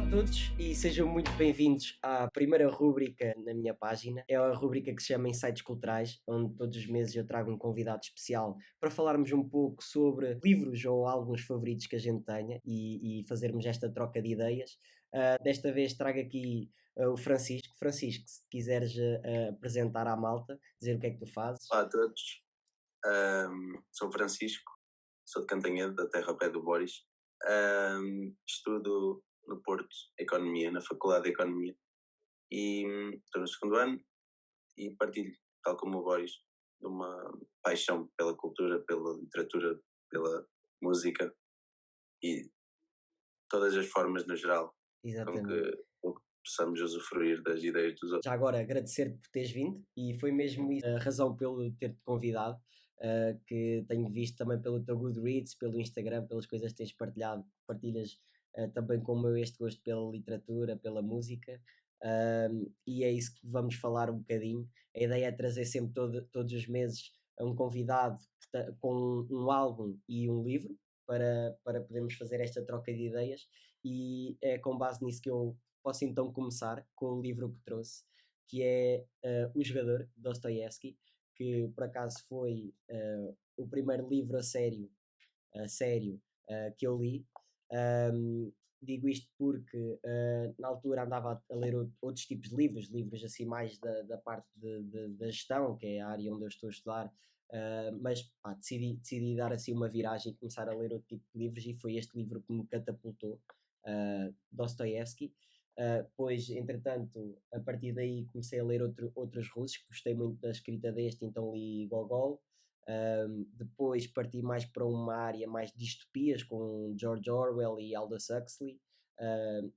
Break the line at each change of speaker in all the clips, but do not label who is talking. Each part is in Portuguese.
a todos e sejam muito bem-vindos à primeira rúbrica na minha página. É a rúbrica que se chama Insights Culturais, onde todos os meses eu trago um convidado especial para falarmos um pouco sobre livros ou álbuns favoritos que a gente tenha e fazermos esta troca de ideias. Desta vez trago aqui o Francisco. Francisco, se quiseres apresentar à malta, dizer o que é que tu fazes.
Olá a todos, sou Francisco, sou de Cantanhede, da terra ao pé do Boris. Estudo no Porto Economia, na Faculdade de Economia, e estou no segundo ano e partilho, tal como o Boris, de uma paixão pela cultura, pela literatura, pela música e todas as formas no geral com
Exatamente.
que possamos usufruir das ideias dos outros.
Já agora agradecer-te por teres vindo e foi mesmo isso a razão pelo ter-te convidado, que tenho visto também pelo teu Goodreads, pelo Instagram, pelas coisas que tens partilhado, partilhas também como eu este gosto pela literatura, pela música, e é isso que vamos falar um bocadinho. A ideia é trazer sempre todos os meses um convidado com um álbum e um livro para podermos fazer esta troca de ideias e é com base nisso que eu posso então começar com o livro que trouxe, que é O Jogador, de Dostoiévski, que por acaso foi o primeiro livro a sério que eu li. Digo isto porque na altura andava a ler outros tipos de livros assim mais da parte da gestão, que é a área onde eu estou a estudar, mas pá, decidi dar assim uma viragem e começar a ler outro tipo de livros e foi este livro que me catapultou, Dostoiévski. Pois, entretanto, a partir daí comecei a ler outros russos, que gostei muito da escrita deste, então li Gogol. Depois parti mais para uma área mais de distopias, com George Orwell e Aldous Huxley.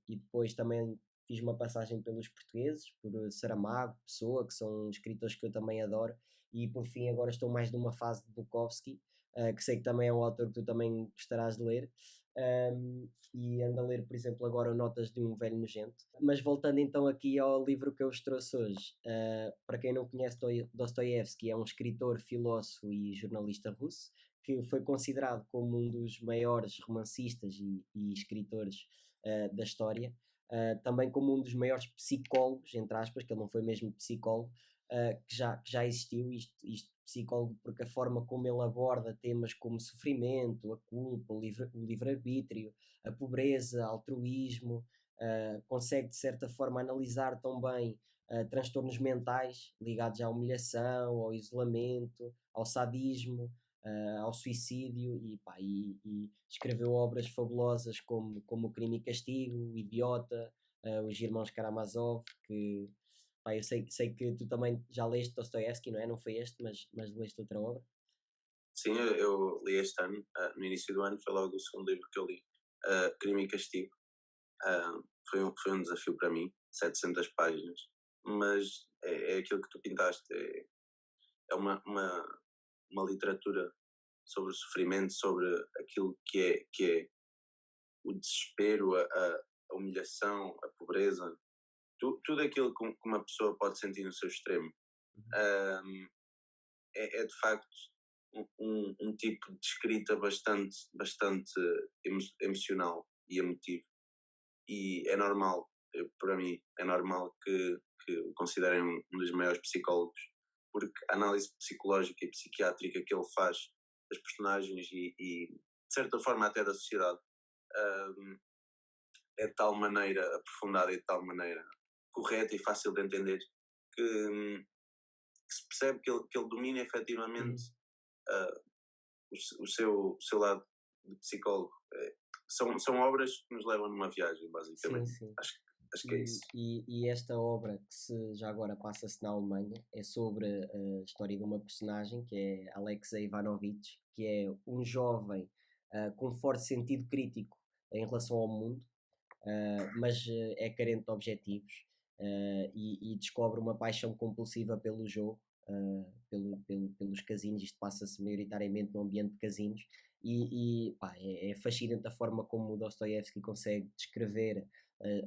E depois também fiz uma passagem pelos portugueses, por Saramago, Pessoa, que são escritores que eu também adoro. E por fim, agora estou mais numa fase de Bukowski, que sei que também é um autor que tu também gostarás de ler. E ando a ler, por exemplo, agora Notas de um Velho Nojento. Mas voltando então aqui ao livro que eu vos trouxe hoje, para quem não conhece, Dostoiévski é um escritor, filósofo e jornalista russo que foi considerado como um dos maiores romancistas e escritores da história, também como um dos maiores psicólogos, entre aspas, que ele não foi mesmo psicólogo, que já existiu, isto psicólogo, porque a forma como ele aborda temas como sofrimento, a culpa, o livre-arbítrio, a pobreza, altruísmo, consegue de certa forma analisar tão bem transtornos mentais ligados à humilhação, ao isolamento, ao sadismo, ao suicídio e escreveu obras fabulosas como O Crime e Castigo, O Idiota, Os Irmãos Karamazov, que pá, eu sei que tu também já leste Dostoiévski, não é? Não foi este, mas leste outra obra.
Sim, eu li este ano, no início do ano, foi logo o segundo livro que eu li, Crime e Castigo. Foi um desafio para mim, 700 páginas, mas é aquilo que tu pintaste, é uma literatura sobre o sofrimento, sobre aquilo que é o desespero, a humilhação, a pobreza, tudo aquilo que uma pessoa pode sentir no seu extremo.
Uhum.
Um, é de facto um tipo de escrita bastante emocional e emotivo. E é normal, para mim, é normal que o considerem um dos maiores psicólogos, porque a análise psicológica e psiquiátrica que ele faz das personagens e de certa forma até da sociedade, hum, é de tal maneira aprofundada e de tal maneira correta e fácil de entender que se percebe que ele domina efetivamente
Uhum.
uh, o seu lado de psicólogo. São obras que nos levam numa viagem,
Sim,
basicamente.
sim.
Acho que é
E,
isso.
e esta obra, que já agora passa-se na Alemanha, é sobre a história de uma personagem que é Alexei Ivanovich, que é um jovem com forte sentido crítico em relação ao mundo, mas é carente de objetivos, e descobre uma paixão compulsiva pelo jogo, pelos casinos. Isto passa-se maioritariamente no ambiente de casinos, pá, é fascinante a forma como o Dostoiévski consegue descrever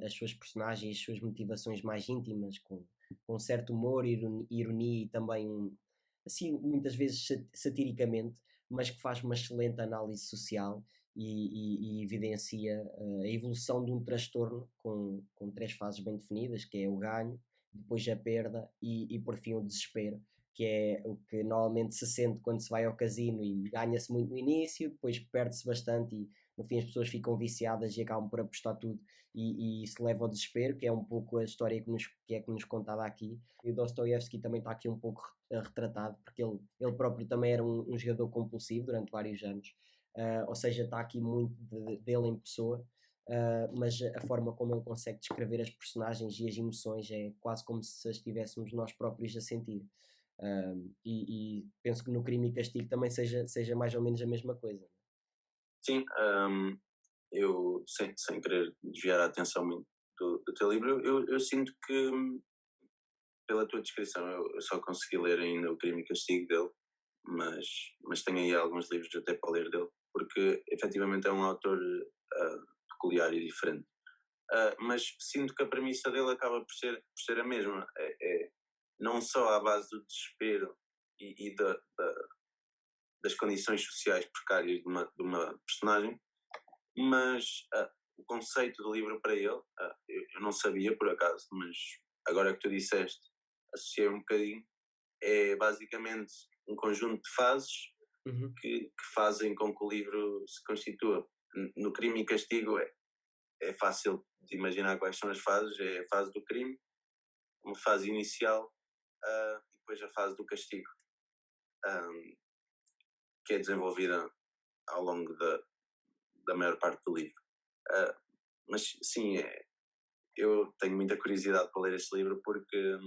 as suas personagens, as suas motivações mais íntimas, com certo humor, ironia e também, assim, muitas vezes satiricamente, mas que faz uma excelente análise social e evidencia a evolução de um transtorno com três fases bem definidas, que é o ganho, depois a perda e por fim o desespero, que é o que normalmente se sente quando se vai ao casino e ganha-se muito no início, depois perde-se bastante e no fim as pessoas ficam viciadas e acabam por apostar tudo e isso leva ao desespero, que é um pouco a história que nos contada aqui. E o Dostoiévski também está aqui um pouco retratado, porque ele próprio também era um jogador compulsivo durante vários anos, ou seja, está aqui muito dele em pessoa. Mas a forma como ele consegue descrever as personagens e as emoções é quase como se as estivéssemos nós próprios a sentir. E penso que no Crime e Castigo também seja mais ou menos a mesma coisa.
Sim, eu, sem querer desviar a atenção muito do teu livro, eu sinto que, pela tua descrição, eu só consegui ler ainda o Crime e Castigo dele, mas tenho aí alguns livros até para ler dele, porque efetivamente é um autor peculiar e diferente. Mas sinto que a premissa dele acaba por ser a mesma. É não só à base do desespero e das condições sociais precárias de uma personagem, mas o conceito do livro para ele, eu não sabia por acaso, mas agora que tu disseste, associei um bocadinho, é basicamente um conjunto de fases
Uhum.
que fazem com que o livro se constitua. No Crime e Castigo é fácil de imaginar quais são as fases, é a fase do crime, uma fase inicial e depois a fase do castigo, um, que é desenvolvida ao longo da maior parte do livro. Uh, mas sim, eu tenho muita curiosidade para ler este livro porque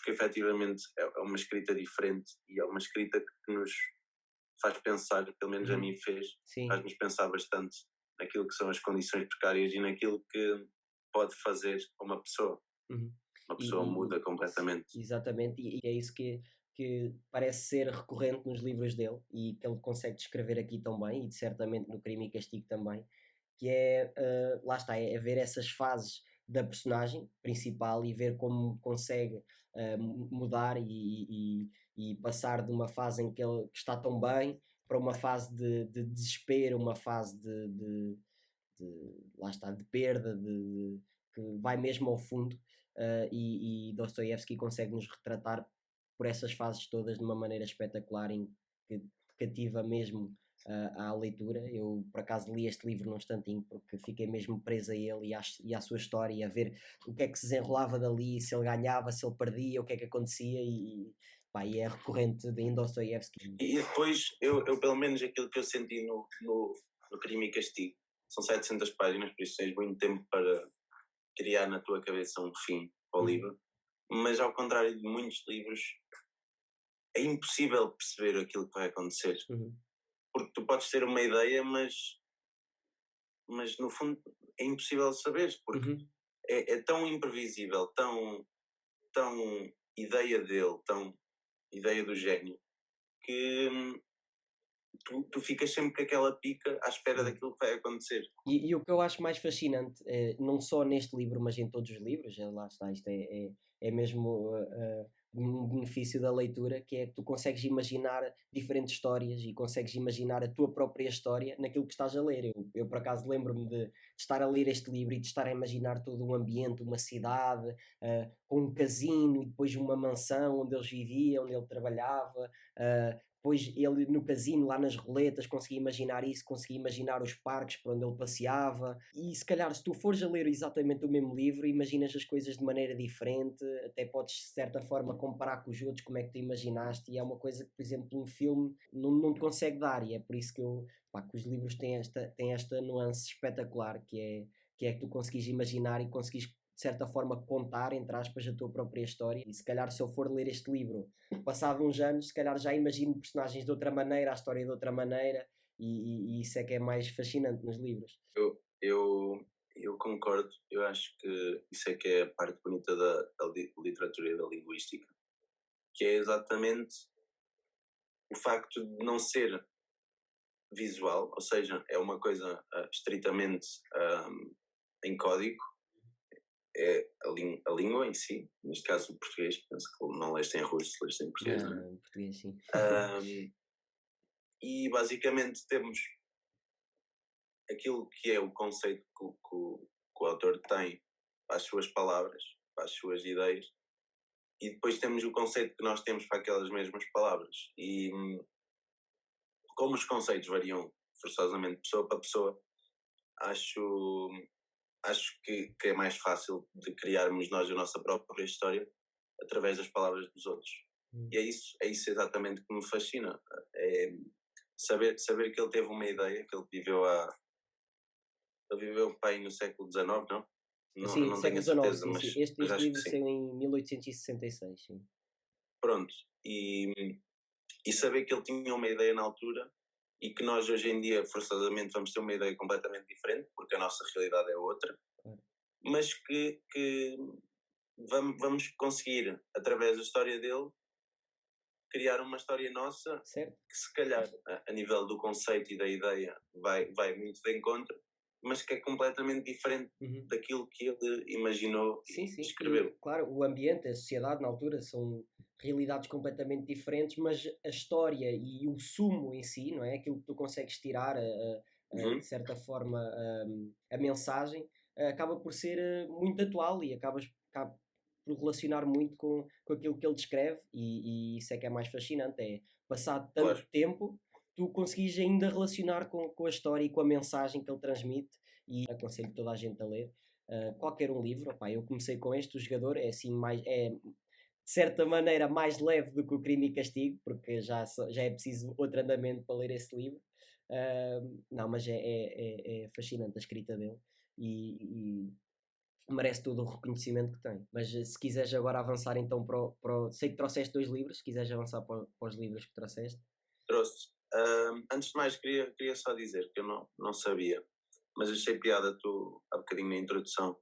efetivamente é uma escrita diferente e é uma escrita que nos faz pensar, pelo menos a mim
Sim.
faz-nos pensar bastante naquilo que são as condições precárias e naquilo que pode fazer uma pessoa.
Uhum.
Uma pessoa muda completamente.
Exatamente, e é isso que parece ser recorrente nos livros dele e que ele consegue descrever aqui tão bem, e certamente no Crime e Castigo também, que é, lá está, é ver essas fases da personagem principal e ver como consegue mudar e passar de uma fase em que ele que está tão bem para uma fase de desespero, uma fase lá está, de perda, que vai mesmo ao fundo, e Dostoiévski consegue-nos retratar por essas fases todas de uma maneira espetacular, em que cativa mesmo à leitura. Eu, por acaso, li este livro num instantinho, porque fiquei mesmo preso a ele e à sua história, e a ver o que é que se desenrolava dali, se ele ganhava, se ele perdia, o que é que acontecia, pá, e é recorrente em Dostoiévski.
E depois, eu pelo menos aquilo que eu senti no Crime e Castigo, são 700 páginas, por isso tens muito tempo para criar na tua cabeça um fim ao
Uhum,
livro, mas ao contrário de muitos livros, é impossível perceber aquilo que vai acontecer,
uhum,
porque tu podes ter uma ideia, mas no fundo é impossível saber, porque
uhum.
é tão imprevisível, tão ideia dele, tão ideia do gênio, que tu ficas sempre com aquela pica à espera
Sim.
daquilo que vai acontecer.
E o que eu acho mais fascinante, não só neste livro, mas em todos os livros, lá está, isto é mesmo um benefício da leitura, que é que tu consegues imaginar diferentes histórias e consegues imaginar a tua própria história naquilo que estás a ler. Eu por acaso lembro-me de estar a ler este livro e de estar a imaginar todo um ambiente, uma cidade, com um casino e depois uma mansão onde eles viviam, onde ele trabalhava. Depois ele no casino, lá nas roletas, conseguia imaginar isso, conseguia imaginar os parques por onde ele passeava. E se calhar, se tu fores a ler exatamente o mesmo livro, imaginas as coisas de maneira diferente, até podes, de certa forma, comparar com os outros, como é que tu imaginaste. E é uma coisa que, por exemplo, um filme não te consegue dar. E é por isso pá, que os livros têm esta nuance espetacular, que é que tu conseguis imaginar e conseguis, de certa forma, contar, entre aspas, a tua própria história. E se calhar, se eu for ler este livro passado uns anos, se calhar já imagino personagens de outra maneira, a história de outra maneira, e isso é que é mais fascinante nos livros.
Eu concordo, eu acho que isso é que é a parte bonita da literatura e da linguística, que é exatamente o facto de não ser visual, ou seja, é uma coisa estritamente em código, é a língua em si, neste caso o português, penso que não leste em russo, leste em português,
Não,
não
não, em português sim.
é? E basicamente temos aquilo que é o conceito que o autor tem para as suas palavras, para as suas ideias, e depois temos o conceito que nós temos para aquelas mesmas palavras. E como os conceitos variam forçosamente de pessoa para pessoa, acho, acho que é mais fácil de criarmos nós a nossa própria história através das palavras dos outros. E
Hum.
é isso exatamente que me fascina. É saber que ele teve uma ideia, que ele viveu pai no século XIX, não? Não,
Sim,
não tenho
século
a
XIX,
certeza,
sim, sim. Este,
mas
este
acho que
livro
sim.
saiu em 1866, sim.
Pronto. E saber que ele tinha uma ideia na altura e que nós hoje em dia forçosamente vamos ter uma ideia completamente diferente, porque a nossa realidade é outra,
Claro.
mas que vamos conseguir, através da história dele, criar uma história nossa
Certo?
que se calhar a nível do conceito e da ideia vai muito de encontro, mas que é completamente diferente
Uhum.
daquilo que ele imaginou
Sim,
e
sim. E,
escreveu.
claro, o ambiente, a sociedade na altura são realidades completamente diferentes, mas a história e o sumo em si, não é? Aquilo que tu consegues tirar, de
Uhum,
certa forma, a mensagem, acaba por ser muito atual e acaba por relacionar muito com aquilo que ele descreve, e isso é que é mais fascinante, é passado tanto
claro.
tempo, tu conseguis ainda relacionar com a história e com a mensagem que ele transmite, e aconselho toda a gente a ler qualquer um livro. Opá, eu comecei com este, o jogador, é assim mais, é de certa maneira mais leve do que o Crime e Castigo, porque já é preciso outro andamento para ler esse livro. Não, mas é fascinante a escrita dele e merece todo o reconhecimento que tem. Mas se quiseres agora avançar então sei que trouxeste dois livros, se quiseres avançar para os livros que trouxeste.
Trouxe. Antes de mais, queria só dizer que eu não sabia, mas achei piada tu, há bocadinho na introdução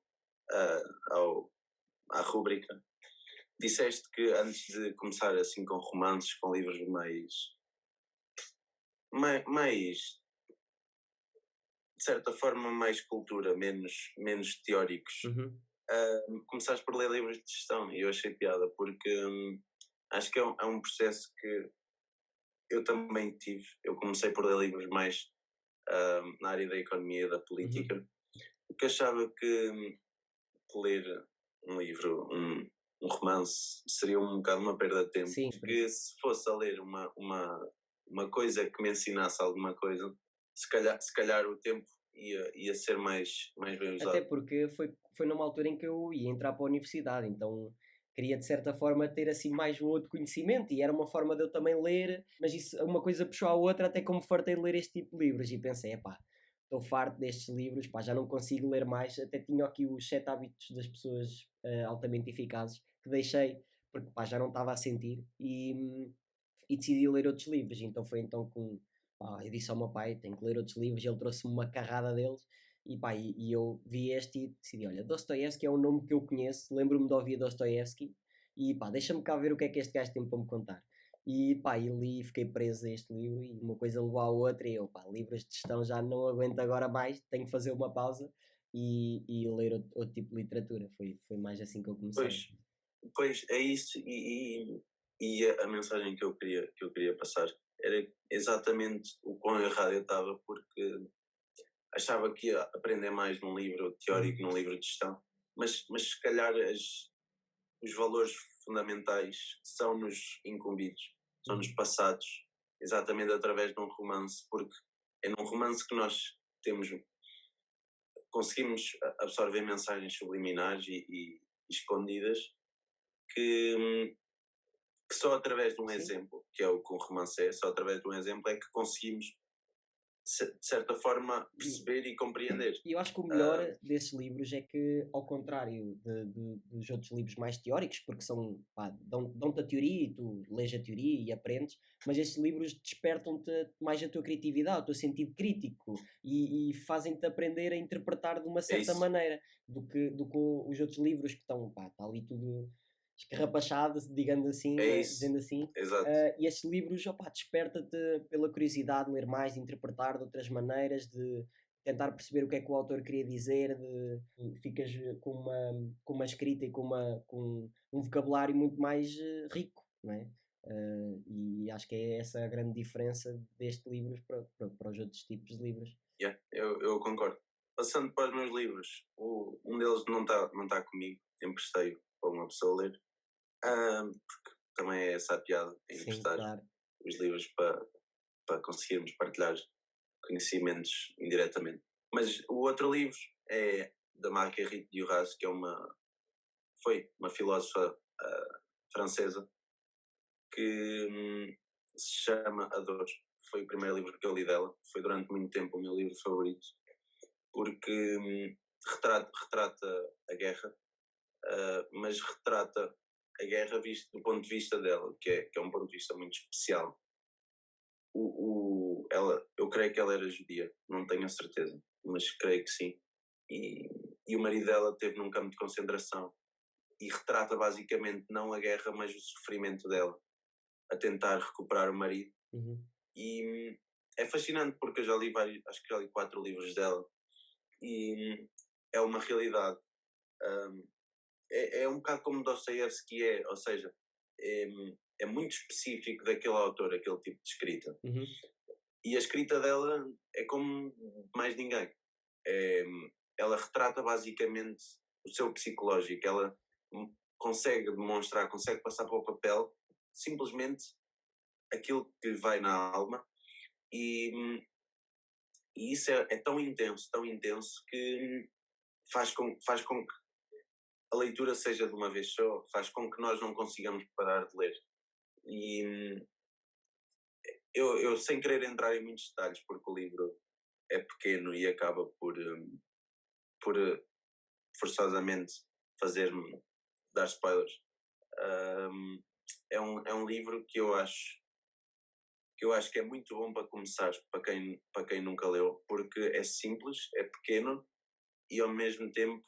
ah, à rúbrica, disseste que antes de começar assim com romances, com livros mais de certa forma, mais cultura, menos teóricos,
Uhum.
começaste por ler livros de gestão e eu achei piada, porque acho que é um processo que eu também tive. Eu comecei por ler livros mais na área da economia e da
Uhum.
política, porque achava que ler um livro, um romance, seria um bocado uma perda de tempo.
Sim, por isso.
Que se fosse a ler uma coisa que me ensinasse alguma coisa, se calhar o tempo ia ser mais bem
Até
usado.
porque foi numa altura em que eu ia entrar para a universidade, então queria de certa forma ter assim mais um outro conhecimento, e era uma forma de eu também ler, mas isso, uma coisa puxou a outra, até que eu me fartei de ler este tipo de livros e pensei, epá, estou farto destes livros, pá, já não consigo ler mais, até tinha aqui os sete hábitos das pessoas altamente eficazes, que deixei, porque pá, já não estava a sentir, e decidi ler outros livros, então foi então com, pá, eu disse ao meu pai, tenho que ler outros livros, e ele trouxe-me uma carrada deles, e pá, e eu vi este e decidi, olha, Dostoiévski é um nome que eu conheço, lembro-me de ouvir Dostoiévski, e pá, deixa-me cá ver o que é que este gajo tem para me contar. E pá, e li e fiquei preso a este livro, e uma coisa levou à outra, e eu, pá, livros de gestão já não aguento agora mais, tenho que fazer uma pausa e ler outro tipo de literatura. Foi mais assim que eu comecei.
Pois, pois é isso, e a mensagem que eu queria passar era exatamente o quão errado eu estava, porque achava que ia aprender mais num livro
Uhum.
teórico, num livro de gestão, mas se calhar os valores fundamentais são-nos incumbidos, são-nos
Uhum.
passados exatamente através de um romance, porque é num romance que nós temos, conseguimos absorver mensagens subliminares e escondidas que, que só através de um
Sim.
exemplo, que é o que um romance é, só através de um exemplo é que conseguimos, de certa forma,
E
perceber e compreender.
E eu acho que o melhor
Ah,
desses livros é que, ao contrário dos outros livros mais teóricos, porque são, pá, dão-te a teoria e tu lês a teoria e aprendes, mas estes livros despertam-te mais a tua criatividade, o teu sentido crítico e fazem-te aprender a interpretar de uma
é
certa
isso,
maneira do que os outros livros que estão, pá, está ali tudo escarrapachado, digamos assim,
é
não é?
isso,
Dizendo assim.
exato,
E estes livros, opá, desperta-te pela curiosidade de ler mais, de interpretar de outras maneiras, de tentar perceber o que é que o autor queria dizer, ficas com uma escrita e com um vocabulário muito mais rico, não é? E acho que é essa a grande diferença deste livro para os outros tipos de livros.
Yeah, eu concordo. Passando para os meus livros, um deles não tá comigo, emprestei para uma pessoa ler, porque também é essa a piada, em
Sim,
emprestar
claro.
os livros para conseguirmos partilhar conhecimentos indiretamente. Mas o outro livro é da Marguerite Duras, que foi uma filósofa francesa, que se chama A Dor. Foi o primeiro livro que eu li dela, foi durante muito tempo o meu livro favorito, porque retrata a guerra, mas retrata a guerra visto do ponto de vista dela, que é um ponto de vista muito especial. Eu creio que ela era judia, não tenho a certeza, mas creio que sim. E o marido dela esteve num campo de concentração e retrata basicamente não a guerra, mas o sofrimento dela, a tentar recuperar o marido.
Uhum.
E é fascinante porque eu já li acho que já li 4 livros dela e é uma realidade. É um bocado como Dostoiévski é, ou seja, é muito específico daquele autor, aquele tipo de escrita.
Uhum.
E a escrita dela é como mais ninguém. Ela retrata basicamente o seu psicológico, ela consegue demonstrar, consegue passar para o papel simplesmente aquilo que lhe vai na alma e isso é tão intenso que faz com que a leitura seja de uma vez só, faz com que nós não consigamos parar de ler. E eu sem querer entrar em muitos detalhes, porque o livro é pequeno e acaba por forçosamente fazer-me dar spoilers. É um livro que eu acho que é muito bom para começar, para quem nunca leu, porque é simples, é pequeno e ao mesmo tempo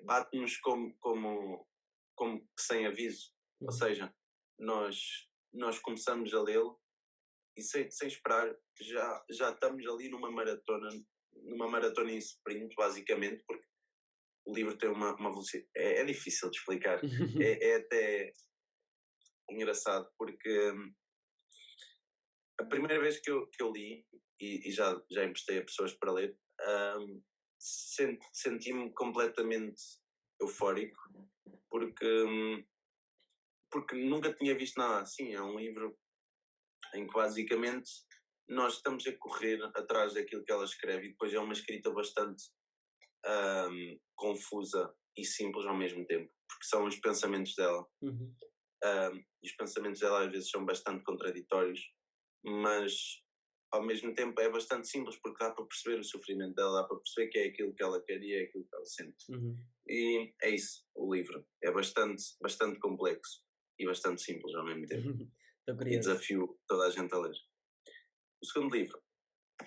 bate-nos como sem aviso. Ou seja, nós começamos a lê-lo e sem esperar já estamos ali numa maratona em sprint, basicamente, porque o livro tem uma velocidade. É difícil de explicar. É até engraçado, porque a primeira vez que eu li, e já emprestei a pessoas para ler, senti-me completamente eufórico, porque nunca tinha visto nada assim. É um livro em que basicamente nós estamos a correr atrás daquilo que ela escreve e depois é uma escrita bastante confusa e simples ao mesmo tempo, porque são os pensamentos dela.
Uhum.
E os pensamentos dela às vezes são bastante contraditórios, mas ao mesmo tempo é bastante simples porque dá para perceber o sofrimento dela, dá para perceber que é aquilo que ela quer e é aquilo que ela sente.
Uhum.
E é isso, o livro. É bastante complexo e bastante simples ao mesmo tempo.
Estou
E
curioso.
desafio toda a gente a ler. O segundo livro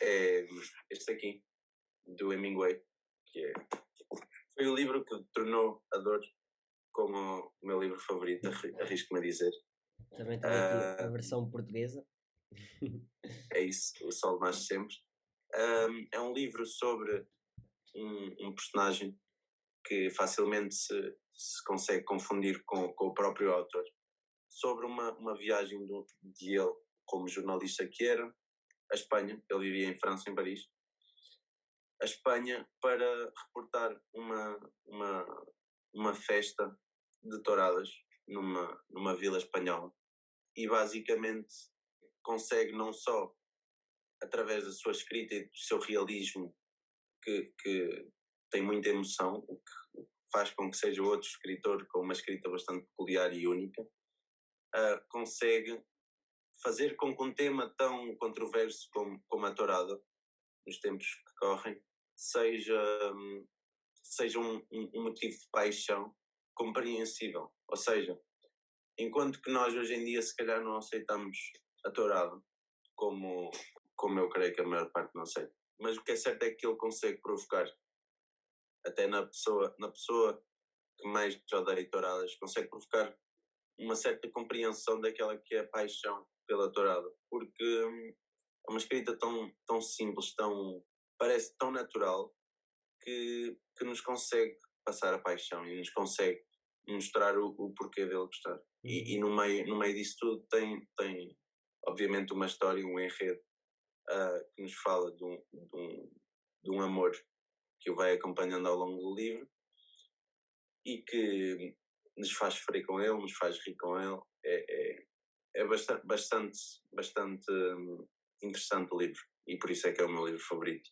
é este aqui, do Hemingway, que foi o livro que tornou A Dor como o meu livro favorito, arrisco-me a dizer.
Também tenho aqui a versão portuguesa.
É isso, O Sol Nasce Sempre. É um livro sobre um personagem que facilmente se consegue confundir com o próprio autor, sobre uma viagem de ele, como jornalista que era, a Espanha. Ele vivia em França, em Paris, a Espanha, para reportar uma festa de touradas numa vila espanhola. E basicamente consegue não só, através da sua escrita e do seu realismo, que tem muita emoção, o que faz com que seja outro escritor com uma escrita bastante peculiar e única, consegue fazer com que um tema tão controverso como a tourada, nos tempos que correm, seja um motivo de paixão compreensível. Ou seja, enquanto que nós hoje em dia se calhar não aceitamos a tourada, como eu creio que a maior parte não aceita, mas o que é certo é que ele consegue provocar, até na pessoa que mais odeia touradas, consegue provocar uma certa compreensão daquela que é a paixão pela tourada, porque é uma escrita tão simples, parece tão natural, que nos consegue passar a paixão e nos consegue mostrar o porquê dele gostar. E no meio disso tudo tem obviamente uma história, um enredo que nos fala de um amor que o vai acompanhando ao longo do livro e que nos faz sofrer com ele, nos faz rir com ele. É bastante interessante o livro e por isso é que é o meu livro favorito.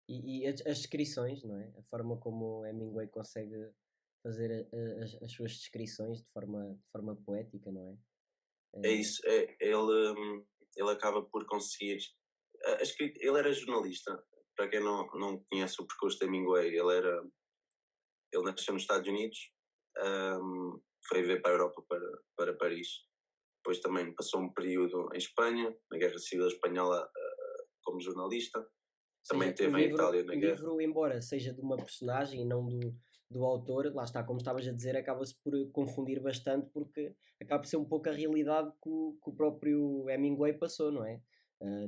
E as descrições, não é? A forma como o Hemingway consegue fazer as suas descrições de forma poética, não é?
É
Eh,
isso, ele acaba por conseguir. Ele era jornalista, para quem não conhece o percurso de Hemingway, ele nasceu nos Estados Unidos, foi viver para a Europa, para Paris. Depois também passou um período em Espanha, na Guerra Civil Espanhola, como jornalista.
Ou
Também
seja, o
esteve em
livro,
Itália na
o
guerra.
livro, embora seja de uma personagem e não do autor, lá está, como estavas a dizer, acaba-se por confundir bastante porque acaba por ser um pouco a realidade que o próprio Hemingway passou, não é?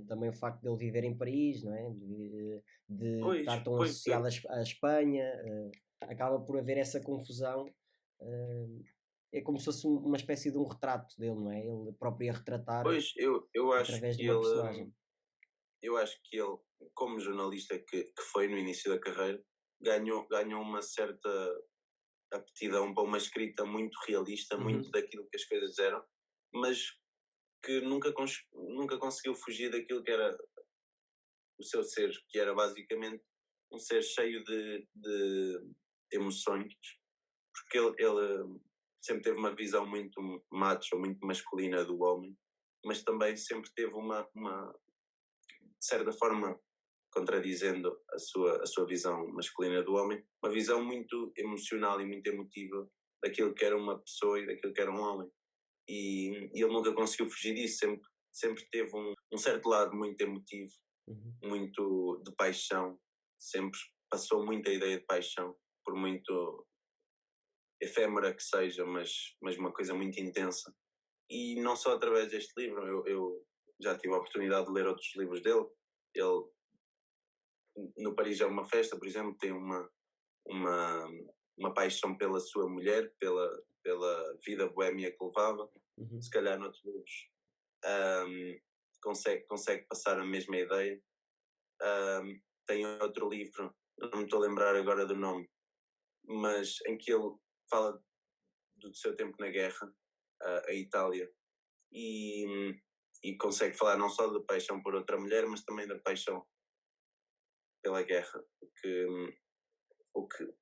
Também o facto de ele viver em Paris, não é? De
Pois,
estar tão
pois,
associado à Espanha, acaba por haver essa confusão. É como se fosse uma espécie de um retrato dele, não é? Ele próprio a retratar
pois eu acho
através de
que
uma personagem.
ele, como jornalista que foi no início da carreira, ganhou uma certa aptidão para uma escrita muito realista, muito
Uhum,
daquilo que as coisas eram, mas que nunca conseguiu fugir daquilo que era o seu ser, que era basicamente um ser cheio de emoções, porque ele sempre teve uma visão muito macho, muito masculina do homem, mas também sempre teve de certa forma, contradizendo a sua visão masculina do homem, uma visão muito emocional e muito emotiva daquilo que era uma pessoa e daquilo que era um homem. E ele nunca conseguiu fugir disso, sempre teve um certo lado muito emotivo,
uhum.
muito de paixão, sempre passou muita ideia de paixão, por muito efêmera que seja, mas uma coisa muito intensa. E não só através deste livro, eu já tive a oportunidade de ler outros livros dele. Ele, no Paris é uma festa, por exemplo, tem uma, uma paixão pela sua mulher, pela vida boémia que levava.
Uhum.
Se calhar noutros livros um, consegue passar a mesma ideia. Tem outro livro, não me estou a lembrar agora do nome, mas em que ele fala do seu tempo na guerra, a Itália, e, e consegue falar não só da paixão por outra mulher, mas também da paixão pela guerra, o que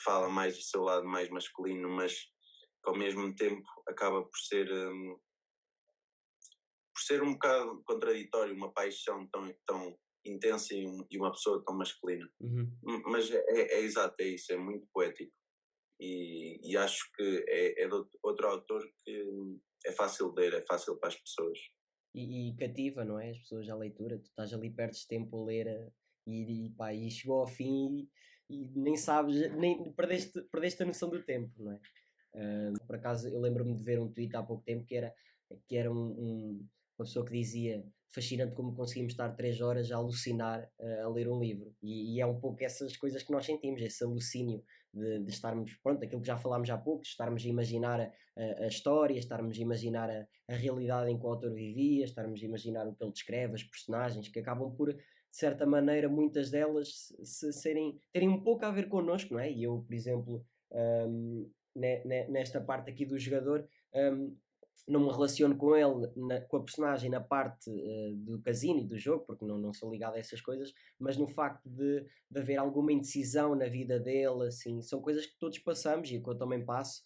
fala mais do seu lado mais masculino, mas que ao mesmo tempo acaba por ser um bocado contraditório, uma paixão tão intensa e uma pessoa tão masculina.
Uhum.
Mas é exato, é isso, é muito poético. E acho que é de outro autor que é fácil de ler, é fácil para as pessoas.
E cativa, não é? As pessoas à leitura, tu estás ali, perdes tempo a ler pá, e chegou ao fim e nem sabes, nem perdeste a noção do tempo, não é? Por acaso eu lembro-me de ver um tweet há pouco tempo que era uma pessoa que dizia fascinante como conseguimos estar 3 horas a alucinar a ler um livro e é um pouco essas coisas que nós sentimos, esse alucínio de estarmos, pronto, aquilo que já falámos há pouco, de estarmos a imaginar a história, estarmos a imaginar a realidade em que o autor vivia, estarmos a imaginar o que ele descreve, as personagens que acabam por, de certa maneira, muitas delas terem um pouco a ver connosco, não é? E eu, por exemplo, hum, nesta parte aqui do jogador, não me relaciono com ele, com a personagem na parte do casino e do jogo, porque não sou ligado a essas coisas, mas no facto de haver alguma indecisão na vida dele, assim, são coisas que todos passamos e que eu também passo,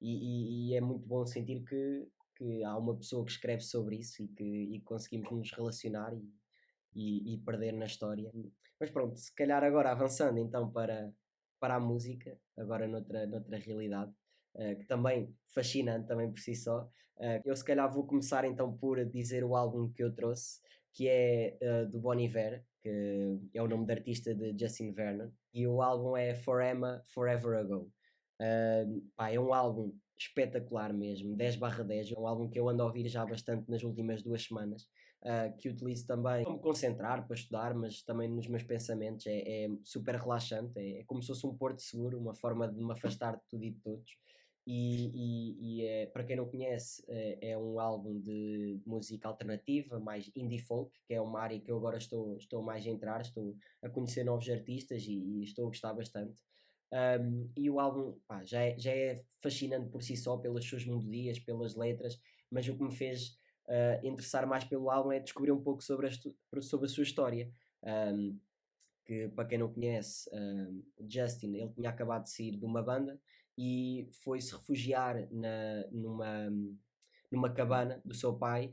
e é muito bom sentir que há uma pessoa que escreve sobre isso e conseguimos nos relacionar e perder na história. Mas pronto, se calhar agora avançando então para a música, agora noutra realidade, que também fascinante também por si só. Eu se calhar vou começar então por dizer o álbum que eu trouxe, que é do Bon Iver, que é o nome de artista de Justin Vernon, e o álbum é Forever, Forever Ago. Pá, é um álbum espetacular mesmo, 10/10, é um álbum que eu ando a ouvir já bastante nas últimas 2 semanas, que utilizo também para me concentrar, para estudar, mas também nos meus pensamentos. É super relaxante, é como se fosse um porto seguro, uma forma de me afastar de tudo e de todos. para quem não conhece, é um álbum de música alternativa, mais indie folk, que é uma área que eu agora estou mais a entrar, estou a conhecer novos artistas e estou a gostar bastante. E o álbum, pá, já é fascinante por si só, pelas suas melodias, pelas letras, mas o que me fez interessar mais pelo álbum é descobrir um pouco sobre a sua história. Um, que para quem não conhece, Justin, ele tinha acabado de sair de uma banda e foi-se refugiar numa cabana do seu pai,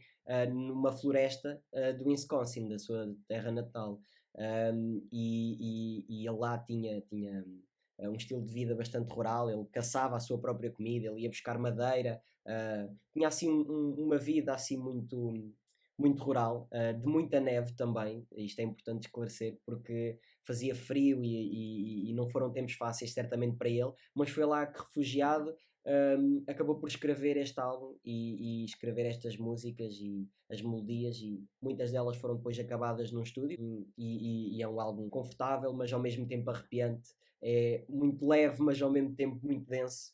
numa floresta do Wisconsin, da sua terra natal. E ele lá tinha um estilo de vida bastante rural, ele caçava a sua própria comida, ele ia buscar madeira, tinha assim uma vida assim muito rural, de muita neve também, isto é importante esclarecer, porque fazia frio e não foram tempos fáceis, certamente para ele, mas foi lá que, refugiado, acabou por escrever este álbum e escrever estas músicas e as melodias, e muitas delas foram depois acabadas num estúdio. E é um álbum confortável, mas ao mesmo tempo arrepiante. É muito leve, mas ao mesmo tempo muito denso,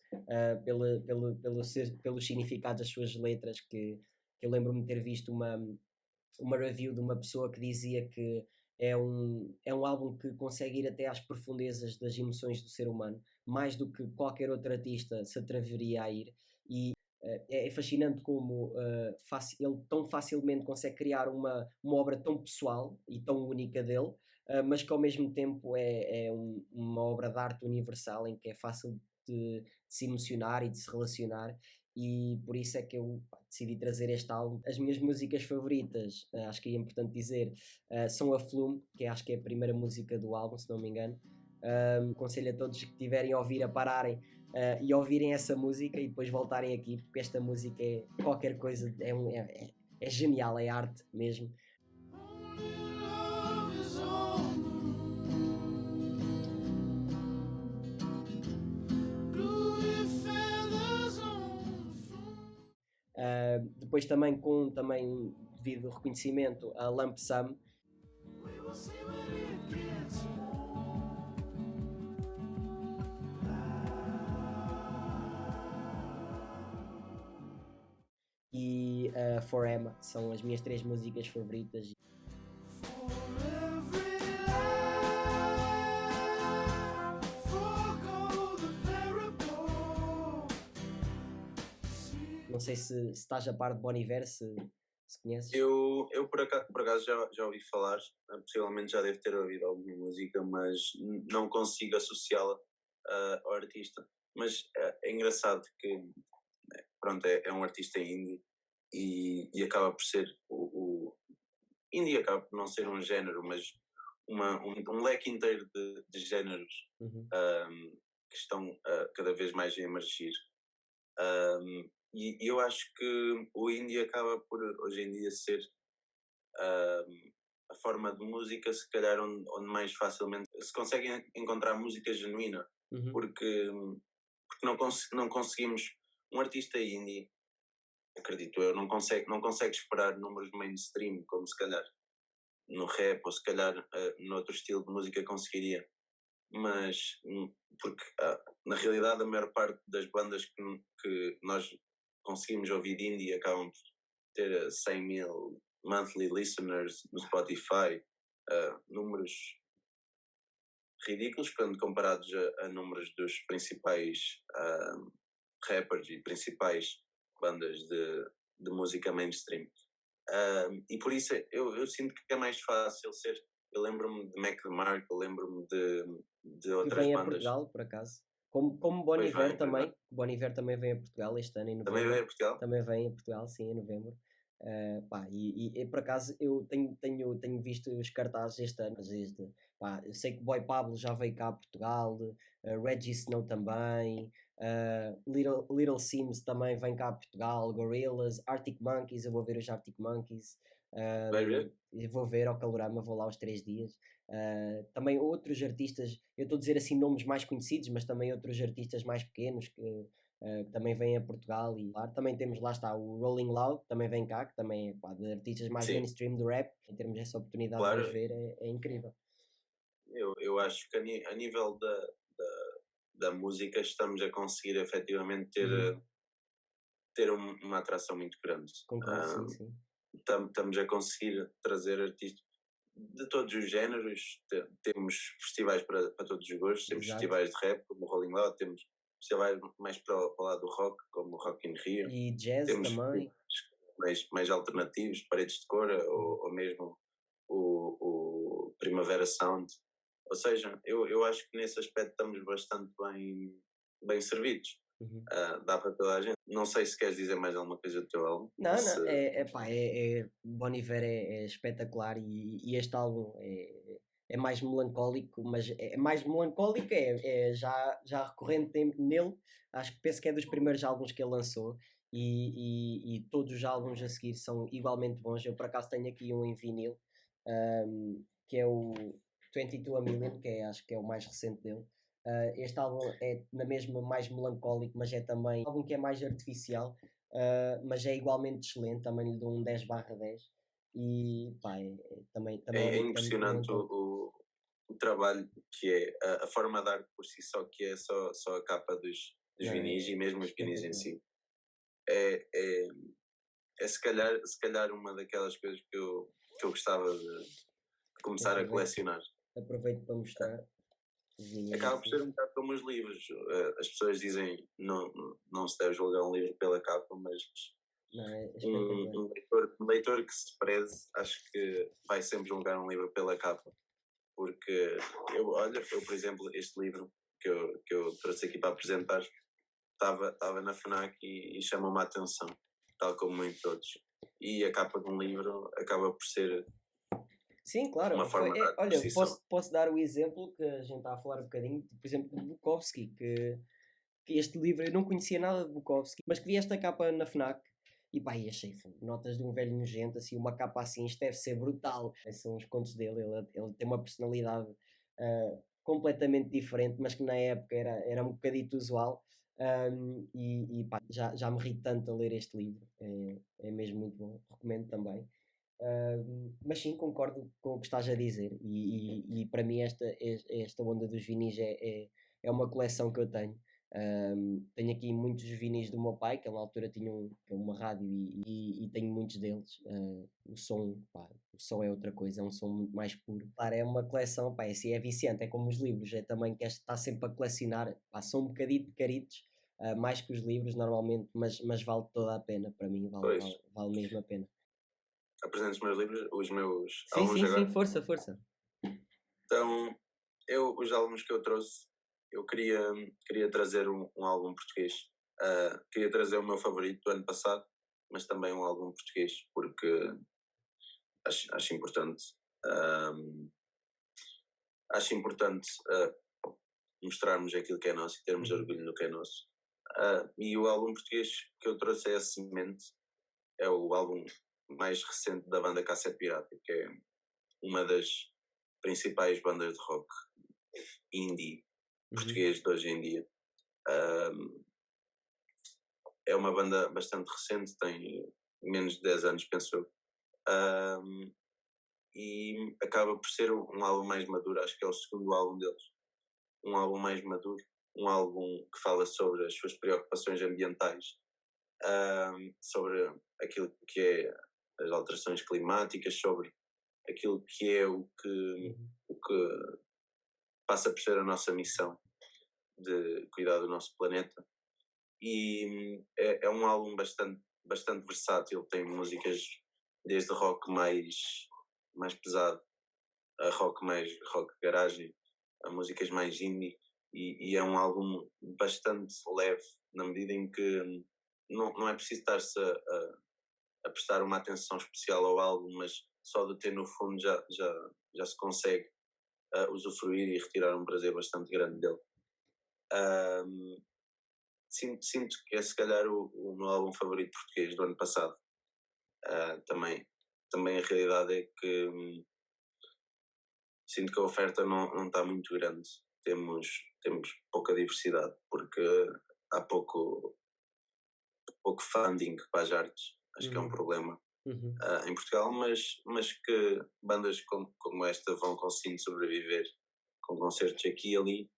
pelos significados das suas letras, que eu lembro-me de ter visto uma review de uma pessoa que dizia que é um álbum que consegue ir até às profundezas das emoções do ser humano, mais do que qualquer outro artista se atreveria a ir. E é fascinante como ele tão facilmente consegue criar uma obra tão pessoal e tão única dele, mas que ao mesmo tempo é uma obra de arte universal em que é fácil de se emocionar e de se relacionar, e por isso é que eu decidi trazer este álbum. As minhas músicas favoritas, acho que é importante dizer, são a Flume, que acho que é a primeira música do álbum, se não me engano. Aconselho a todos que tiverem a ouvir a pararem e ouvirem essa música e depois voltarem aqui, porque esta música é qualquer coisa, é genial, é arte mesmo. Depois também com devido reconhecimento a Lump Sum. E For Emma são as minhas 3 músicas favoritas. Não sei se estás a par de Bon Iver, se conheces.
Eu por acaso já ouvi falar, possivelmente já devo ter ouvido alguma música, mas não consigo associá-la ao artista. Mas é engraçado que, pronto, é um artista indie e acaba por ser indie acaba por não ser um género, mas um leque inteiro de géneros que estão cada vez mais a emergir. E eu acho que o indie acaba por hoje em dia ser a forma de música, se calhar, onde mais facilmente se consegue encontrar música genuína, porque não conseguimos. Um artista indie, acredito eu, não consegue esperar números mainstream, como se calhar no rap ou se calhar noutro estilo de música conseguiria. Mas porque na realidade a maior parte das bandas que nós conseguimos ouvir de indie acabam por ter 100 mil monthly listeners no Spotify, números ridículos quando comparados a números dos principais rappers e principais bandas de música mainstream. E por isso eu sinto que é mais fácil ser. Eu lembro-me de Mac DeMarco, eu lembro-me de outras
vem a
bandas.
Portugal, por acaso. Como Bon Iver também. Bon Iver também vem a Portugal este ano, em novembro.
Também vem a Portugal?
Também vem a Portugal, sim, em novembro. E por acaso eu tenho visto os cartazes este ano, eu sei que Boy Pablo já veio cá a Portugal, Reggie Snow também, Little Sims também vem cá a Portugal, Gorillaz, Arctic Monkeys, eu vou ver os Arctic Monkeys.
Vai ver?
Eu vou ver ao Calorama, vou lá aos 3 dias. Também outros artistas, eu estou a dizer assim nomes mais conhecidos, mas também outros artistas mais pequenos que também vêm a Portugal. E claro, também temos, lá está, o Rolling Loud, que também vem cá, que também é, pá, de artistas mais mainstream do rap. Em termos dessa oportunidade de os ver, é incrível.
Eu acho que a nível da música, estamos a conseguir efetivamente
Uhum.
ter uma atração muito grande.
Concordo, sim, sim.
Estamos a conseguir trazer artistas de todos os géneros. Temos festivais para todos os gostos, temos
Exato.
festivais de rap, como o Rolling Loud, temos festivais mais para o lado do rock, como o Rock in Rio,
E jazz
temos
também.
mais alternativos, Paredes de Cora,
Uhum.
ou mesmo o Primavera Sound. Ou seja, eu acho que nesse aspecto estamos bastante bem servidos.
Uhum.
Dá para toda a gente. Não sei se queres dizer mais alguma coisa do teu álbum.
Não, não,
Se,
pá, Bon Iver é espetacular e este álbum é mais melancólico, mas é mais melancólico, já recorrente nele, acho que penso que é dos primeiros álbuns que ele lançou e todos os álbuns a seguir são igualmente bons. Eu por acaso tenho aqui um em vinil, que é o 22 a Million, acho que é o mais recente dele. Este álbum é na mesma mais melancólico, mas é também um álbum que é mais artificial, mas é igualmente excelente, também lhe dou um 10/10 e pá, também
é
é muito
impressionante
melancólico.
o trabalho que é, a forma de arte por si só, que é só a capa dos
Não,
vinis e mesmo os vinis em
espetacular.
si. É, é, é se calhar uma daquelas coisas que eu gostava de começar a
Aproveito,
colecionar.
aproveito para mostrar os vinis
Acaba por
assim.
ser um bocado como os livros. As pessoas dizem não se deve julgar um livro pela capa, mas
Não, é
um,
espetacular.
um leitor que se preze, acho que vai sempre julgar um livro pela capa. Porque eu, por exemplo, este livro que eu trouxe aqui para apresentar estava na FNAC e chamou-me a atenção, tal como muitos outros. E a capa de um livro acaba por ser
Sim,
uma
claro.
forma de arte por
Olha,
si só.
posso dar o exemplo que a gente está a falar um bocadinho, por exemplo, de Bukowski, que este livro eu não conhecia nada de Bukowski, mas que vi esta capa na FNAC e pá, e achei notas de um velho nojento, assim, uma capa assim, isto deve ser brutal. São os contos dele, ele tem uma personalidade completamente diferente, mas que na época era um bocadito usual. E pá, já me ri tanto a ler este livro, é mesmo muito bom, recomendo também. Mas sim, concordo com o que estás a dizer, e para mim esta onda dos vinis é uma coleção que eu tenho. Tenho aqui muitos vinis do meu pai, que ele na altura tinha uma rádio e tenho muitos deles. O som, pá, o som é outra coisa, é um som muito mais puro. Claro, é uma coleção, pá, assim, é viciante, é como os livros, é também que está sempre a colecionar, pá, são um bocadinho caritos, mais que os livros normalmente, mas vale toda a pena, para mim
Pois,
vale mesmo a pena.
apresento os meus livros, os meus
Sim,
álbuns
sim, sim,
agora.
força, força.
Então, os álbuns que eu trouxe, eu queria trazer um álbum português. Queria trazer o meu favorito do ano passado, mas também um álbum português, porque acho importante. ahm, Acho importante mostrarmos aquilo que é nosso e termos
Uhum.
orgulho no que é nosso. E o álbum português que eu trouxe é a Semente, é o álbum mais recente da banda Cassete Pirata, que é uma das principais bandas de rock indie
Uhum.
português de hoje em dia. Um, É uma banda bastante recente, tem menos de 10 anos, penso eu. Um, e acaba por ser um álbum mais maduro, acho que é o segundo álbum deles. Um álbum mais maduro, um álbum que fala sobre as suas preocupações ambientais, sobre aquilo que é as alterações climáticas, sobre aquilo que é
Uhum.
o que passa por ser a nossa missão de cuidar do nosso planeta. E é um álbum bastante versátil, tem músicas desde rock mais pesado a rock garagem, a músicas mais indie, e é um álbum bastante leve, na medida em que não é preciso estar-se a prestar uma atenção especial ao álbum, mas só de ter no fundo já se consegue usufruir e retirar um prazer bastante grande dele. Um, sinto que é se calhar o meu álbum favorito português do ano passado. Também a realidade é que sinto que a oferta não está muito grande. Temos pouca diversidade, porque há pouco funding para as artes. Acho que é um
Uhum.
problema
Uhum.
em Portugal, mas que bandas como esta vão conseguindo sobreviver com concertos aqui e ali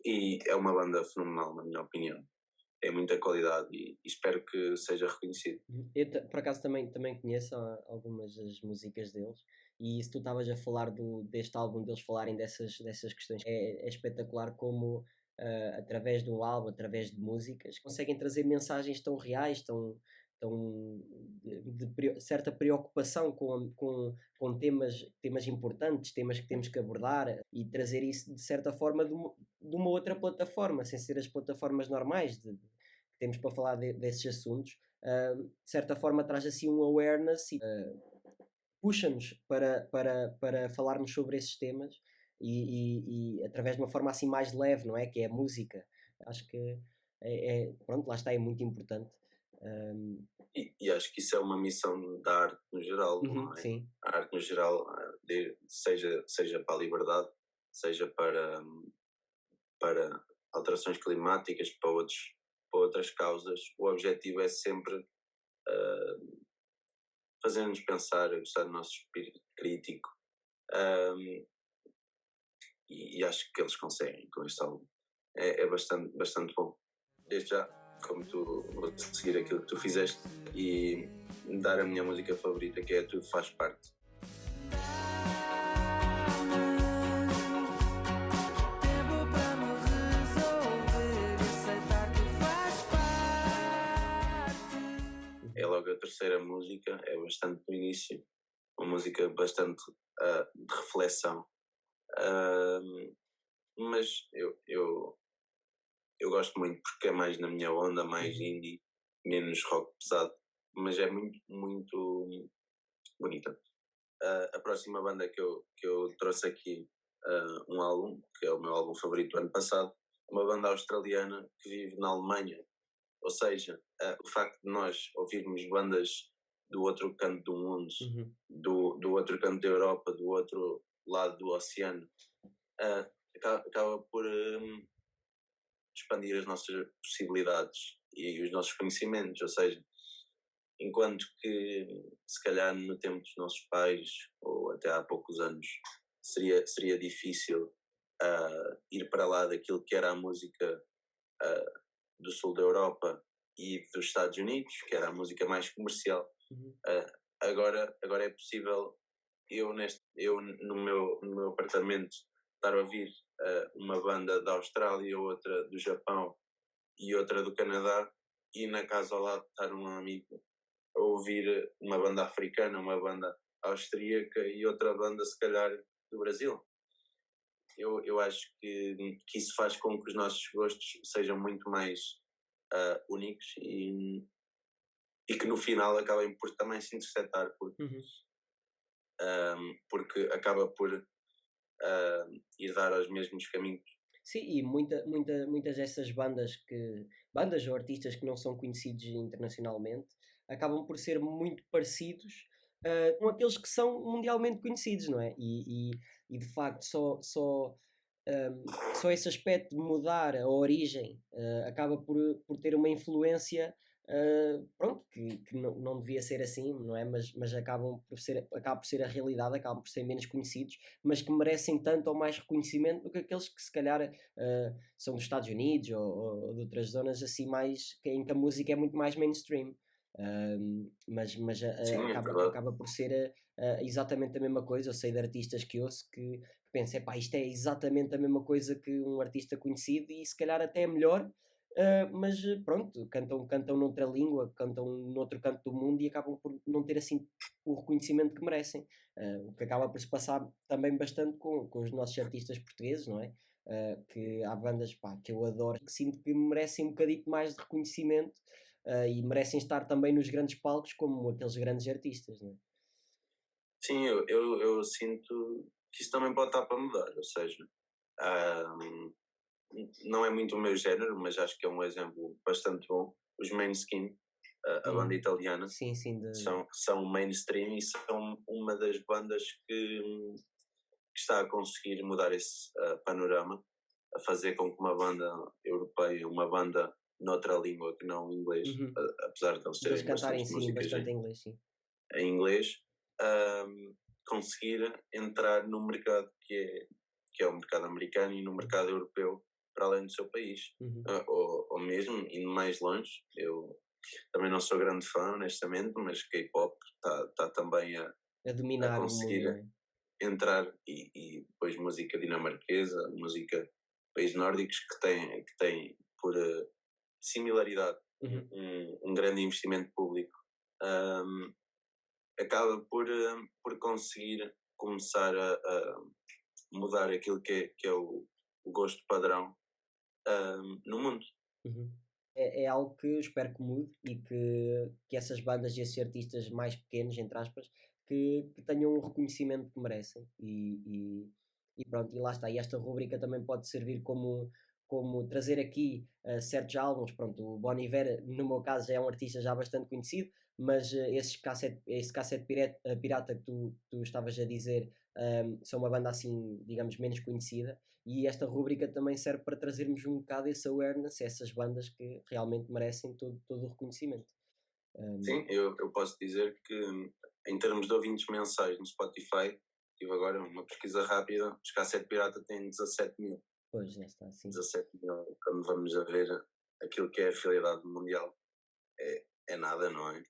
E é uma banda fenomenal, na minha opinião. É muita qualidade e espero que seja reconhecido.
Por acaso também conheço algumas das músicas deles, e se tu estavas a falar deste álbum, deles falarem dessas questões, é espetacular como através de um álbum, através de músicas, conseguem trazer mensagens tão reais, tão certa preocupação com temas importantes, temas que temos que abordar, e trazer isso de certa forma de uma outra plataforma, sem ser as plataformas normais que temos para falar desses assuntos. De certa forma traz assim um awareness e puxa-nos para falarmos sobre esses temas, e através de uma forma assim mais leve, não é? Que é a música. Acho que pronto, lá está, é muito importante. Um,
E acho que isso é uma missão da arte no geral, não é?
sim.
A arte no geral, seja para a liberdade, seja para alterações climáticas, para outras causas, o objetivo é sempre fazer-nos pensar, gostar do nosso espírito crítico, um, e acho que eles conseguem com este álbum. É bastante bom. Desde já, como tu, vou seguir aquilo que tu fizeste e dar a minha música favorita, que é Tudo Faz Parte. É logo a terceira música, é bastante no início, uma música bastante de reflexão, mas eu gosto muito porque é mais na minha onda, mais indie, menos rock pesado, mas é muito bonita. A próxima banda que eu trouxe aqui, um álbum, que é o meu álbum favorito do ano passado, uma banda australiana que vive na Alemanha. Ou seja, o facto de nós ouvirmos bandas do outro canto do mundo, do outro canto da Europa, do outro lado do oceano, acaba por expandir as nossas possibilidades e os nossos conhecimentos. Ou seja, enquanto que se calhar no tempo dos nossos pais, ou até há poucos anos, seria difícil ir para lá daquilo que era a música do sul da Europa e dos Estados Unidos, que era a música mais comercial. Agora é possível eu no meu apartamento estar a ouvir uma banda da Austrália, outra do Japão e outra do Canadá, e na casa ao lado estar um amigo a ouvir uma banda africana, uma banda austríaca e outra banda se calhar do Brasil. Eu acho que isso faz com que os nossos gostos sejam muito mais únicos e que no final acabem por também se interceptar, porque acaba por ir dar aos mesmos caminhos.
Sim, e muitas dessas bandas ou artistas que não são conhecidos internacionalmente, acabam por ser muito parecidos com aqueles que são mundialmente conhecidos, não é? E de facto só esse aspecto de mudar a origem acaba por ter uma influência, pronto, que não devia ser assim, não é? Mas acaba por ser a realidade, acabam por ser menos conhecidos, mas que merecem tanto ou mais reconhecimento do que aqueles que se calhar são dos Estados Unidos ou de outras zonas assim mais em que a música é muito mais mainstream. Mas
Sim,
acaba por ser exatamente a mesma coisa. Eu sei de artistas que ouço que penso, epá, isto é exatamente a mesma coisa que um artista conhecido e se calhar até é melhor, mas pronto, cantam noutra língua, cantam noutro canto do mundo e acabam por não ter assim o reconhecimento que merecem. O que acaba por se passar também bastante com os nossos artistas portugueses, não é? Que há bandas, pá, que eu adoro, que sinto que merecem um bocadinho mais de reconhecimento e merecem estar também nos grandes palcos como aqueles grandes artistas, não é?
Sim, eu sinto que isso também pode estar para mudar, ou seja, não é muito o meu género, mas acho que é um exemplo bastante bom. Os Maneskin, a banda italiana,
sim,
são mainstream e são uma das bandas que está a conseguir mudar esse panorama, a fazer com que uma banda europeia, uma banda noutra língua que não inglês, apesar de eles terem
cantarem
bastantes músicas
bastante em inglês, sim.
em inglês, conseguir entrar no mercado que é o mercado americano e no mercado europeu para além do seu país,
Uhum.
ou mesmo indo mais longe. Eu também não sou grande fã, honestamente, mas K-pop está também
A
a
dominar o mundo, não
conseguir
é?
entrar, e depois música dinamarquesa, música países nórdicos que tem por similaridade
Uhum.
um grande investimento público, um, acaba por conseguir começar a mudar aquilo que é o gosto padrão no mundo.
Uhum. É algo que eu espero que mude e que essas bandas e esses artistas mais pequenos, entre aspas, que tenham o reconhecimento que merecem. E pronto, e lá está. E esta rubrica também pode servir como trazer aqui certos álbuns. Pronto, o Bon Iver, no meu caso, já é um artista já bastante conhecido, mas esse cassete pirata que tu estavas a dizer são uma banda assim, digamos, menos conhecida. E esta rúbrica também serve para trazermos um bocado esse awareness a essas bandas que realmente merecem todo o reconhecimento.
Sim, eu posso dizer que em termos de ouvintes mensais no Spotify, tive agora uma pesquisa rápida, os Cassete Pirata têm 17 mil.
Pois, já está, sim.
17 mil, quando vamos a ver aquilo que é a realidade mundial, é nada, não é?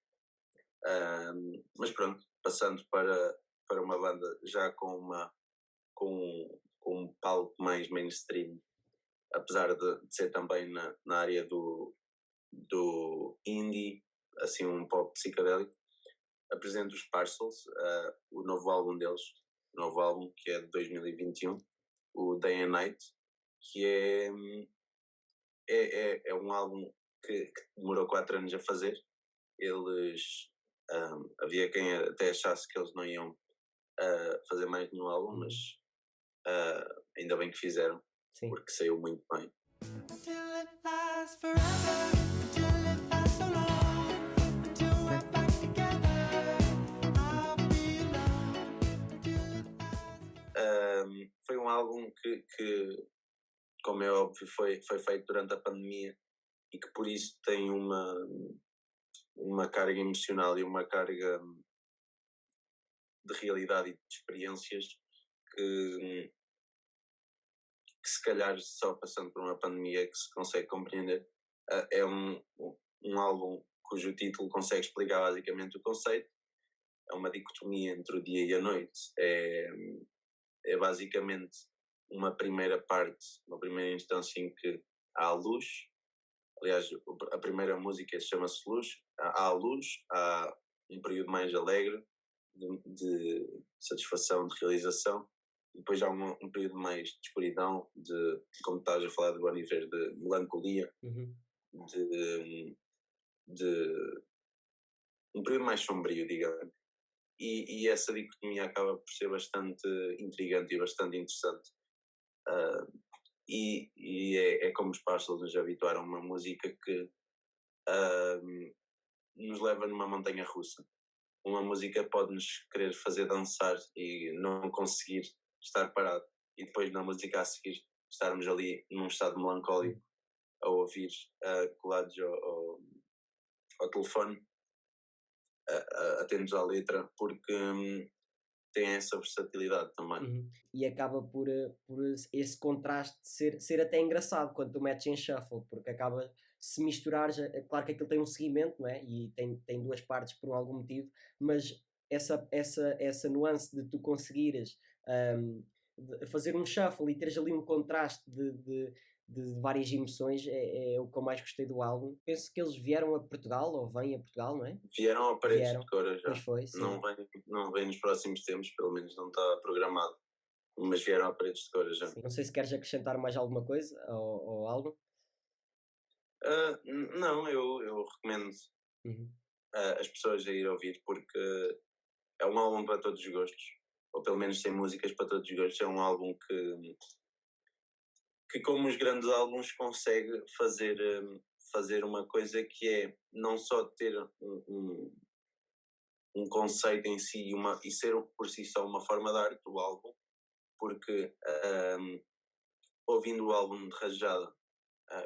Mas pronto, passando para uma banda já com um palco mais mainstream, apesar de ser também na área do indie, assim um pop psicodélico, apresento os Parcels, o novo álbum deles, o novo álbum que é de 2021, o Day and Night, que é um álbum que demorou 4 anos a fazer. Eles, havia quem até achasse que eles não iam fazer mais nenhum álbum, mas
Uhum.
ainda bem que fizeram,
Sim.
porque saiu muito bem.
Until it lasts forever, until it lasts so long, until we're back together, I'll be alone, until it lasts.
Foi um álbum que, como é óbvio, foi feito durante a pandemia e que por isso tem uma carga emocional e uma carga de realidade e de experiências que, que se calhar só passando por uma pandemia é que se consegue compreender. É um álbum cujo título consegue explicar basicamente o conceito. É uma dicotomia entre o dia e a noite. É basicamente uma primeira parte, uma primeira instância em que há a luz. Aliás, a primeira música chama-se Luz. Há a luz, há um período mais alegre, de satisfação, de realização. E depois há um período mais de escuridão, como estás a falar de Bon Iver, de melancolia,
Uhum.
de um período mais sombrio, digamos. E essa dicotomia acaba por ser bastante intrigante e bastante interessante. E é como os Parcels nos habituaram a uma música que nos leva numa montanha russa. Uma música pode-nos querer fazer dançar e não conseguir estar parado, e depois na música a seguir estarmos ali num estado melancólico a ouvir, colados ao telefone, atentos à letra, porque tem essa versatilidade também.
Uhum. E acaba por esse contraste ser até engraçado quando tu metes em shuffle, porque acaba se misturar, é claro que aquilo tem um seguimento, não é? E tem duas partes por algum motivo, mas essa nuance de tu conseguires fazer um shuffle e teres ali um contraste de várias emoções é o que eu mais gostei do álbum. Penso que eles vieram a Portugal, ou vêm a Portugal, não é?
Vieram a Paredes de
Vieram,
Cora já.
pois foi, sim.
Não vem nos próximos tempos, pelo menos não está programado. Mas vieram a Paredes de Cora já.
Sim. Não sei se queres acrescentar mais alguma coisa ao álbum.
Não, eu recomendo
Uhum.
as pessoas a ir ouvir, porque é um álbum para todos os gostos, ou pelo menos tem músicas para todos os gostos. É um álbum que como os grandes álbuns, consegue fazer uma coisa que é não só ter um conceito em si e ser por si só uma forma de arte do álbum, porque ouvindo o álbum de rajada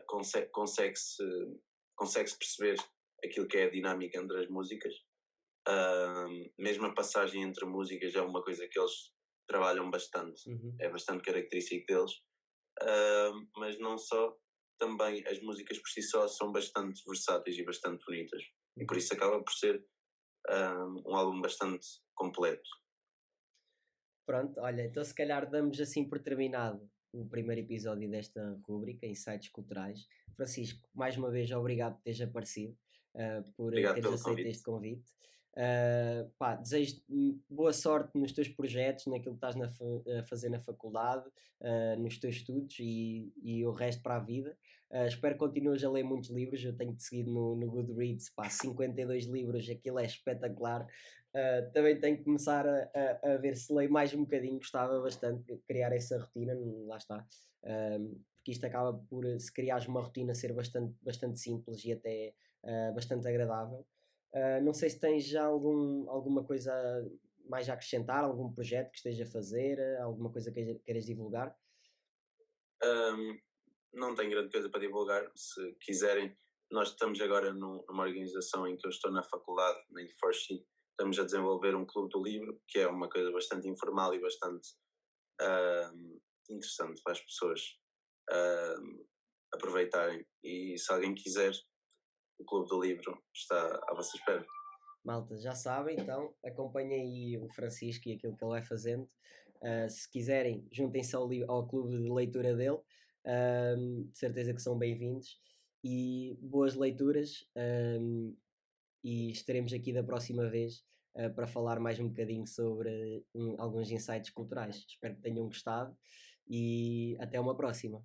consegue-se perceber aquilo que é a dinâmica entre as músicas. Mesmo a passagem entre músicas é uma coisa que eles trabalham bastante,
Uhum.
é bastante característico deles. mas não só, também as músicas por si só são bastante versáteis e bastante bonitas. E por isso acaba por ser um álbum bastante completo.
Pronto, olha, então se calhar damos assim por terminado o primeiro episódio desta rúbrica, Insights Culturais. Francisco, mais uma vez obrigado por teres aparecido, por
Obrigado
teres
pelo
aceito
convite.
este convite. Pá, desejo boa sorte nos teus projetos, naquilo que estás a fazer na faculdade, nos teus estudos e o resto para a vida. Espero que continues a ler muitos livros. Eu tenho-te seguido no Goodreads, pá, 52 livros, aquilo é espetacular. Também tenho que começar a ver se leio mais um bocadinho, gostava bastante de criar essa rotina, lá está. Porque isto acaba por, se criares uma rotina, ser bastante simples e até bastante agradável. Não sei se tens já alguma coisa mais a acrescentar, algum projeto que esteja a fazer, alguma coisa que queiras divulgar.
Um, não tenho grande coisa para divulgar. Se quiserem, nós estamos agora numa organização em que eu estou na faculdade, na Inforshi. Estamos a desenvolver um clube do livro, que é uma coisa bastante informal e bastante interessante para as pessoas aproveitarem. E se alguém quiser, o clube do livro está à vossa espera.
Malta, já sabem, então acompanhem aí o Francisco e aquilo que ele vai fazendo. Se quiserem, juntem-se ao clube de leitura dele. De certeza que são bem-vindos. E boas leituras. E estaremos aqui da próxima vez para falar mais um bocadinho sobre alguns insights culturais. Espero que tenham gostado e até uma próxima.